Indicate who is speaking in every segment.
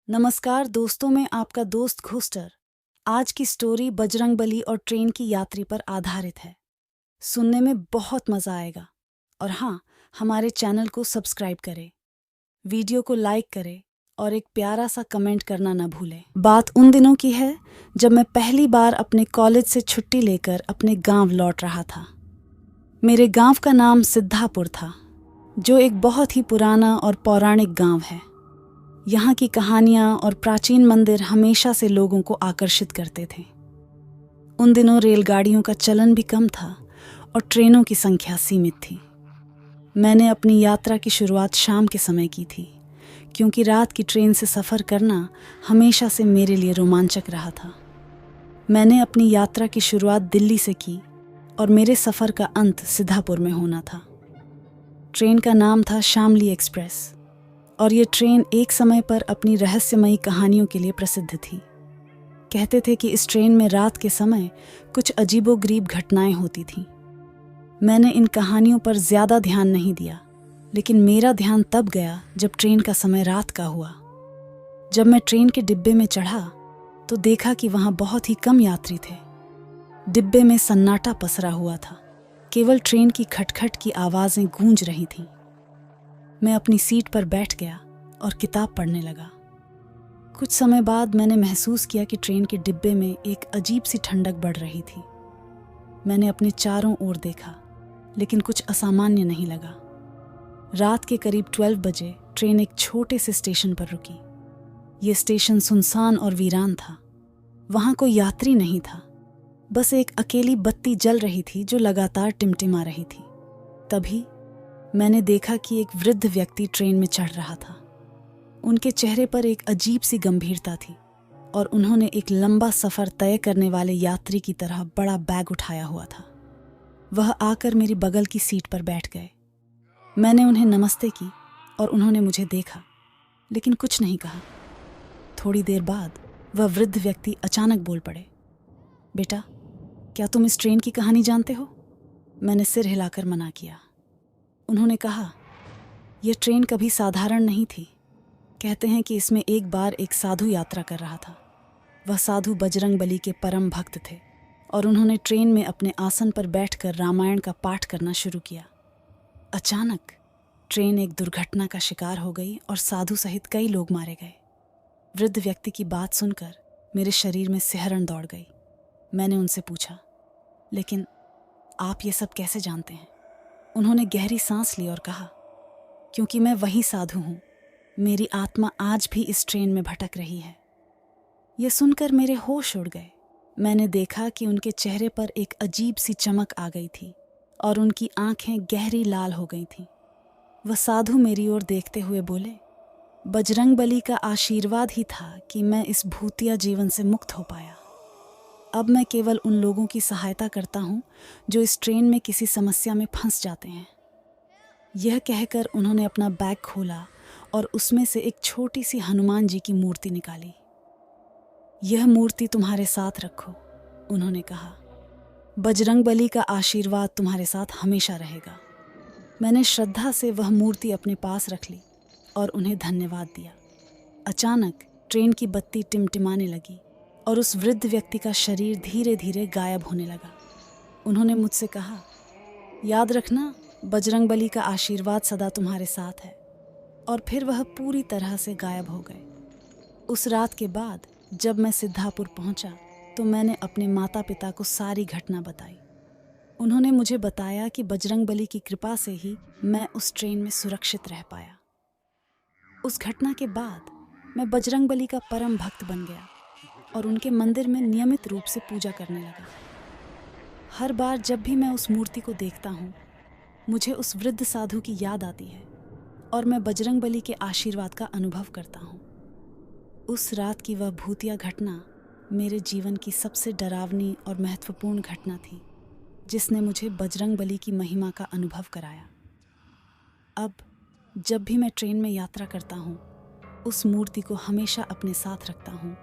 Speaker 1: नमस्कार दोस्तों, मैं आपका दोस्त घुस्टर। आज की स्टोरी बजरंगबली और ट्रेन की यात्री पर आधारित है। सुनने में बहुत मजा आएगा। और हाँ, हमारे चैनल को सब्सक्राइब करें, वीडियो को लाइक करें और एक प्यारा सा कमेंट करना न भूलें। बात उन दिनों की है जब मैं पहली बार अपने कॉलेज से छुट्टी लेकर अपने गांव लौट रहा था। मेरे गांव का नाम सिद्धापुर था, जो एक बहुत ही पुराना और पौराणिक गांव है। यहाँ की कहानियाँ और प्राचीन मंदिर हमेशा से लोगों को आकर्षित करते थे। उन दिनों रेलगाड़ियों का चलन भी कम था और ट्रेनों की संख्या सीमित थी। मैंने अपनी यात्रा की शुरुआत शाम के समय की थी, क्योंकि रात की ट्रेन से सफ़र करना हमेशा से मेरे लिए रोमांचक रहा था। मैंने अपनी यात्रा की शुरुआत दिल्ली से की और मेरे सफ़र का अंत सिद्धापुर में होना था। ट्रेन का नाम था शामली एक्सप्रेस और ये ट्रेन एक समय पर अपनी रहस्यमयी कहानियों के लिए प्रसिद्ध थी। कहते थे कि इस ट्रेन में रात के समय कुछ अजीबोगरीब घटनाएं होती थीं। मैंने इन कहानियों पर ज़्यादा ध्यान नहीं दिया, लेकिन मेरा ध्यान तब गया जब ट्रेन का समय रात का हुआ। जब मैं ट्रेन के डिब्बे में चढ़ा तो देखा कि वहाँ बहुत ही कम यात्री थे। डिब्बे में सन्नाटा पसरा हुआ था, केवल ट्रेन की खटखट की आवाज़ें गूंज रही थीं। मैं अपनी सीट पर बैठ गया और किताब पढ़ने लगा। कुछ समय बाद मैंने महसूस किया कि ट्रेन के डिब्बे में एक अजीब सी ठंडक बढ़ रही थी। मैंने अपने चारों ओर देखा, लेकिन कुछ असामान्य नहीं लगा। रात के करीब 12 बजे ट्रेन एक छोटे से स्टेशन पर रुकी। ये स्टेशन सुनसान और वीरान था। वहाँ कोई यात्री नहीं था, बस एक अकेली बत्ती जल रही थी जो लगातार टिमटिमा रही थी। तभी मैंने देखा कि एक वृद्ध व्यक्ति ट्रेन में चढ़ रहा था। उनके चेहरे पर एक अजीब सी गंभीरता थी और उन्होंने एक लंबा सफ़र तय करने वाले यात्री की तरह बड़ा बैग उठाया हुआ था। वह आकर मेरी बगल की सीट पर बैठ गए। मैंने उन्हें नमस्ते की और उन्होंने मुझे देखा, लेकिन कुछ नहीं कहा। थोड़ी देर बाद वह वृद्ध व्यक्ति अचानक बोल पड़े, बेटा, क्या तुम इस ट्रेन की कहानी जानते हो? मैंने सिर हिलाकर मना किया। उन्होंने कहा, यह ट्रेन कभी साधारण नहीं थी। कहते हैं कि इसमें एक बार एक साधु यात्रा कर रहा था। वह साधु बजरंगबली के परम भक्त थे और उन्होंने ट्रेन में अपने आसन पर बैठकर रामायण का पाठ करना शुरू किया। अचानक ट्रेन एक दुर्घटना का शिकार हो गई और साधु सहित कई लोग मारे गए। वृद्ध व्यक्ति की बात सुनकर मेरे शरीर में सिहरन दौड़ गई। मैंने उनसे पूछा, लेकिन आप ये सब कैसे जानते हैं? उन्होंने गहरी सांस ली और कहा, क्योंकि मैं वही साधु हूँ। मेरी आत्मा आज भी इस ट्रेन में भटक रही है। यह सुनकर मेरे होश उड़ गए। मैंने देखा कि उनके चेहरे पर एक अजीब सी चमक आ गई थी और उनकी आंखें गहरी लाल हो गई थीं। वह साधु मेरी ओर देखते हुए बोले, बजरंगबली का आशीर्वाद ही था कि मैं इस भूतिया जीवन से मुक्त हो पाया। अब मैं केवल उन लोगों की सहायता करता हूँ जो इस ट्रेन में किसी समस्या में फंस जाते हैं। यह कहकर उन्होंने अपना बैग खोला और उसमें से एक छोटी सी हनुमान जी की मूर्ति निकाली। यह मूर्ति तुम्हारे साथ रखो, उन्होंने कहा। बजरंगबली का आशीर्वाद तुम्हारे साथ हमेशा रहेगा। मैंने श्रद्धा से वह मूर्ति अपने पास रख ली और उन्हें धन्यवाद दिया। अचानक ट्रेन की बत्ती टिमटिमाने लगी और उस वृद्ध व्यक्ति का शरीर धीरे धीरे गायब होने लगा। उन्होंने मुझसे कहा, याद रखना, बजरंगबली का आशीर्वाद सदा तुम्हारे साथ है। और फिर वह पूरी तरह से गायब हो गए। उस रात के बाद जब मैं सिद्धापुर पहुंचा तो मैंने अपने माता पिता को सारी घटना बताई। उन्होंने मुझे बताया कि बजरंगबली की कृपा से ही मैं उस ट्रेन में सुरक्षित रह पाया। उस घटना के बाद मैं बजरंगबली का परम भक्त बन गया और उनके मंदिर में नियमित रूप से पूजा करने लगा। हर बार जब भी मैं उस मूर्ति को देखता हूँ, मुझे उस वृद्ध साधु की याद आती है और मैं बजरंगबली के आशीर्वाद का अनुभव करता हूँ। उस रात की वह भूतिया घटना मेरे जीवन की सबसे डरावनी और महत्वपूर्ण घटना थी, जिसने मुझे बजरंगबली की महिमा का अनुभव कराया। अब जब भी मैं ट्रेन में यात्रा करता हूँ, उस मूर्ति को हमेशा अपने साथ रखता हूँ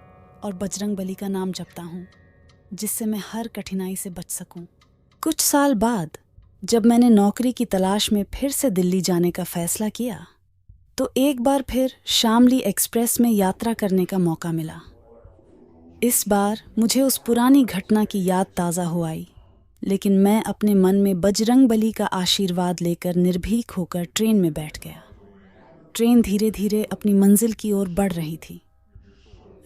Speaker 1: और बजरंगबली का नाम जपता हूँ, जिससे मैं हर कठिनाई से बच सकूँ। कुछ साल बाद जब मैंने नौकरी की तलाश में फिर से दिल्ली जाने का फैसला किया, तो एक बार फिर शामली एक्सप्रेस में यात्रा करने का मौका मिला। इस बार मुझे उस पुरानी घटना की याद ताज़ा हो आई, लेकिन मैं अपने मन में बजरंगबली का आशीर्वाद लेकर निर्भीक होकर ट्रेन में बैठ गया। ट्रेन धीरे धीरे अपनी मंजिल की ओर बढ़ रही थी।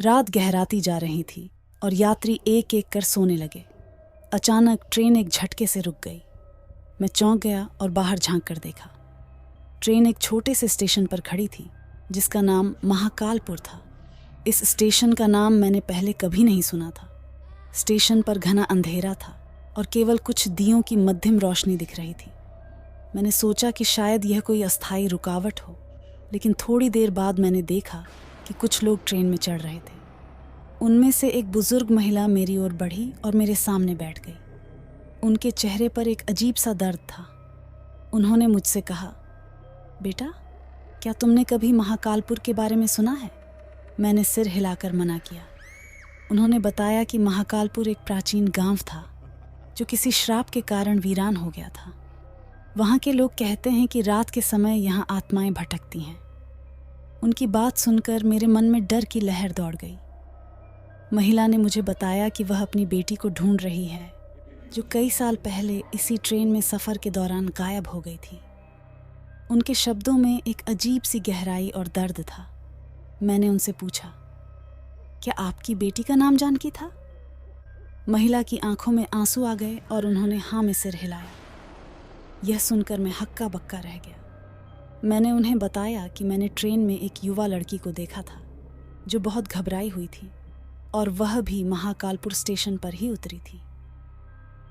Speaker 1: रात गहराती जा रही थी और यात्री एक एक कर सोने लगे। अचानक ट्रेन एक झटके से रुक गई। मैं चौंक गया और बाहर झांक कर देखा। ट्रेन एक छोटे से स्टेशन पर खड़ी थी जिसका नाम महाकालपुर था। इस स्टेशन का नाम मैंने पहले कभी नहीं सुना था। स्टेशन पर घना अंधेरा था और केवल कुछ दियों की मध्यम रोशनी दिख रही थी। मैंने सोचा कि शायद यह कोई अस्थायी रुकावट हो, लेकिन थोड़ी देर बाद मैंने देखा कि कुछ लोग ट्रेन में चढ़ रहे थे। उनमें से एक बुजुर्ग महिला मेरी ओर बढ़ी और मेरे सामने बैठ गई। उनके चेहरे पर एक अजीब सा दर्द था। उन्होंने मुझसे कहा, बेटा, क्या तुमने कभी महाकालपुर के बारे में सुना है? मैंने सिर हिलाकर मना किया। उन्होंने बताया कि महाकालपुर एक प्राचीन गांव था जो किसी श्राप के कारण वीरान हो गया था। वहाँ के लोग कहते हैं कि रात के समय यहाँ आत्माएं भटकती हैं। उनकी बात सुनकर मेरे मन में डर की लहर दौड़ गई। महिला ने मुझे बताया कि वह अपनी बेटी को ढूंढ रही है, जो कई साल पहले इसी ट्रेन में सफ़र के दौरान गायब हो गई थी। उनके शब्दों में एक अजीब सी गहराई और दर्द था। मैंने उनसे पूछा, क्या आपकी बेटी का नाम जानकी था? महिला की आंखों में आंसू आ गए और उन्होंने हाँ में सिर हिलाया। यह सुनकर मैं हक्का बक्का रह गया। मैंने उन्हें बताया कि मैंने ट्रेन में एक युवा लड़की को देखा था जो बहुत घबराई हुई थी और वह भी महाकालपुर स्टेशन पर ही उतरी थी।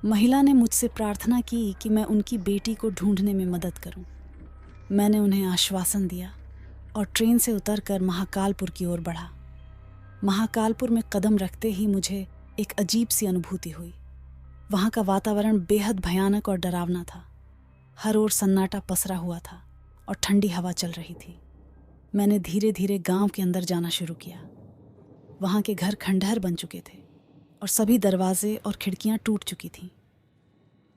Speaker 1: महिला ने मुझसे प्रार्थना की कि मैं उनकी बेटी को ढूंढने में मदद करूं। मैंने उन्हें आश्वासन दिया और ट्रेन से उतरकर महाकालपुर की ओर बढ़ा। महाकालपुर में कदम रखते ही मुझे एक अजीब सी अनुभूति हुई। वहाँ का वातावरण बेहद भयानक और डरावना था। हर ओर सन्नाटा पसरा हुआ था और ठंडी हवा चल रही थी। मैंने धीरे धीरे गांव के अंदर जाना शुरू किया। वहाँ के घर खंडहर बन चुके थे और सभी दरवाजे और खिड़कियाँ टूट चुकी थीं।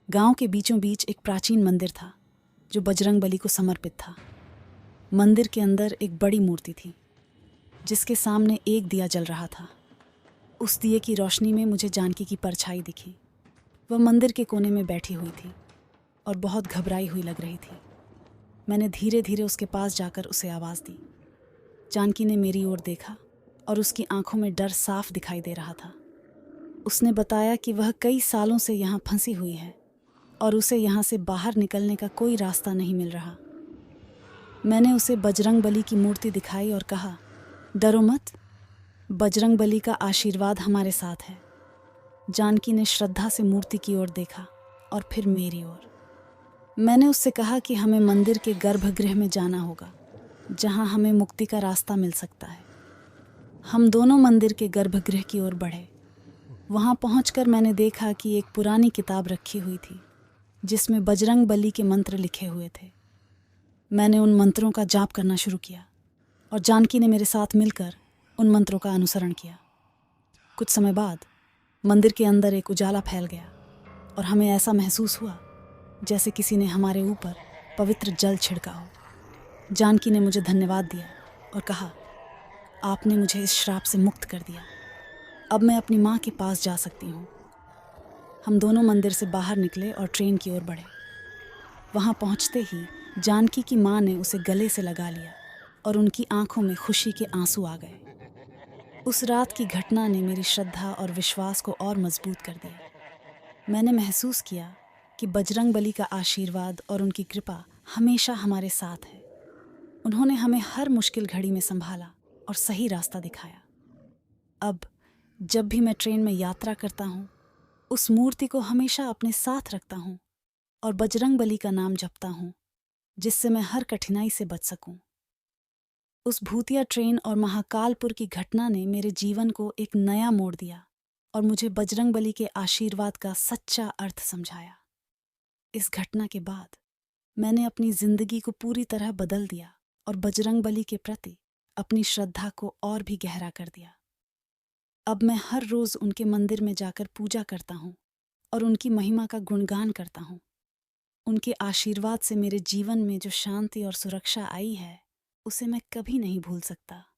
Speaker 1: गांव के बीचों बीच एक प्राचीन मंदिर था जो बजरंगबली को समर्पित था। मंदिर के अंदर एक बड़ी मूर्ति थी जिसके सामने एक दिया जल रहा था। उस दिए की रोशनी में मुझे जानकी की परछाई दिखी। वह मंदिर के कोने में बैठी हुई थी और बहुत घबराई हुई लग रही थी। मैंने धीरे धीरे उसके पास जाकर उसे आवाज़ दी। जानकी ने मेरी ओर देखा और उसकी आंखों में डर साफ दिखाई दे रहा था। उसने बताया कि वह कई सालों से यहाँ फंसी हुई है और उसे यहाँ से बाहर निकलने का कोई रास्ता नहीं मिल रहा। मैंने उसे बजरंगबली की मूर्ति दिखाई और कहा, डरो मत, बजरंगबली का आशीर्वाद हमारे साथ है। जानकी ने श्रद्धा से मूर्ति की ओर देखा और फिर मेरी ओर। मैंने उससे कहा कि हमें मंदिर के गर्भगृह में जाना होगा, जहाँ हमें मुक्ति का रास्ता मिल सकता है। हम दोनों मंदिर के गर्भगृह की ओर बढ़े। वहाँ पहुंचकर मैंने देखा कि एक पुरानी किताब रखी हुई थी जिसमें बजरंगबली के मंत्र लिखे हुए थे। मैंने उन मंत्रों का जाप करना शुरू किया और जानकी ने मेरे साथ मिलकर उन मंत्रों का अनुसरण किया। कुछ समय बाद मंदिर के अंदर एक उजाला फैल गया और हमें ऐसा महसूस हुआ जैसे किसी ने हमारे ऊपर पवित्र जल छिड़का हो। जानकी ने मुझे धन्यवाद दिया और कहा, आपने मुझे इस श्राप से मुक्त कर दिया। अब मैं अपनी माँ के पास जा सकती हूँ। हम दोनों मंदिर से बाहर निकले और ट्रेन की ओर बढ़े। वहाँ पहुँचते ही जानकी की माँ ने उसे गले से लगा लिया और उनकी आंखों में खुशी के आंसू आ गए। उस रात की घटना ने मेरी श्रद्धा और विश्वास को और मजबूत कर दिया। मैंने महसूस किया कि बजरंगबली का आशीर्वाद और उनकी कृपा हमेशा हमारे साथ है। उन्होंने हमें हर मुश्किल घड़ी में संभाला और सही रास्ता दिखाया। अब जब भी मैं ट्रेन में यात्रा करता हूँ, उस मूर्ति को हमेशा अपने साथ रखता हूँ और बजरंगबली का नाम जपता हूँ, जिससे मैं हर कठिनाई से बच सकूं। उस भूतिया ट्रेन और महाकालपुर की घटना ने मेरे जीवन को एक नया मोड़ दिया और मुझे बजरंगबली के आशीर्वाद का सच्चा अर्थ समझाया। इस घटना के बाद मैंने अपनी जिंदगी को पूरी तरह बदल दिया और बजरंगबली के प्रति अपनी श्रद्धा को और भी गहरा कर दिया। अब मैं हर रोज उनके मंदिर में जाकर पूजा करता हूँ और उनकी महिमा का गुणगान करता हूँ। उनके आशीर्वाद से मेरे जीवन में जो शांति और सुरक्षा आई है, उसे मैं कभी नहीं भूल सकता।